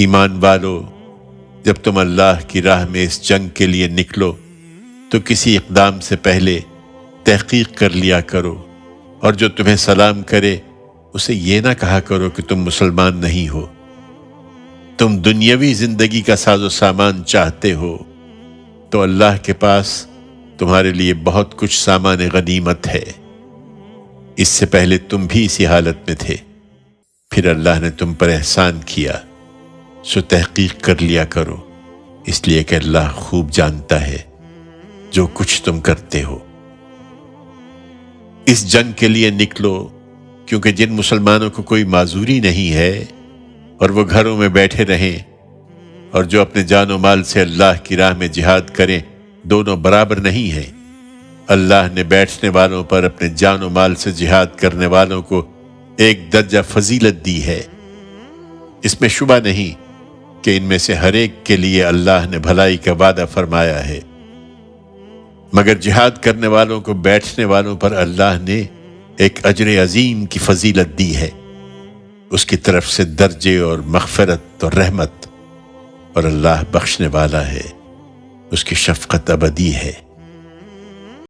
ایمان والو، جب تم اللہ کی راہ میں اس جنگ کے لیے نکلو تو کسی اقدام سے پہلے تحقیق کر لیا کرو، اور جو تمہیں سلام کرے اسے یہ نہ کہا کرو کہ تم مسلمان نہیں ہو۔ تم دنیاوی زندگی کا ساز و سامان چاہتے ہو تو اللہ کے پاس تمہارے لیے بہت کچھ سامان غنیمت ہے۔ اس سے پہلے تم بھی اسی حالت میں تھے، پھر اللہ نے تم پر احسان کیا، سو تحقیق کر لیا کرو، اس لیے کہ اللہ خوب جانتا ہے جو کچھ تم کرتے ہو۔ اس جنگ کے لیے نکلو کیونکہ جن مسلمانوں کو کوئی معذوری نہیں ہے اور وہ گھروں میں بیٹھے رہیں، اور جو اپنے جان و مال سے اللہ کی راہ میں جہاد کریں، دونوں برابر نہیں ہیں۔ اللہ نے بیٹھنے والوں پر اپنے جان و مال سے جہاد کرنے والوں کو ایک درجہ فضیلت دی ہے۔ اس میں شبہ نہیں کہ ان میں سے ہر ایک کے لیے اللہ نے بھلائی کا وعدہ فرمایا ہے، مگر جہاد کرنے والوں کو بیٹھنے والوں پر اللہ نے ایک اجر عظیم کی فضیلت دی ہے، اس کی طرف سے درجے اور مغفرت اور رحمت، اور اللہ بخشنے والا ہے، اس کی شفقت ابدی ہے۔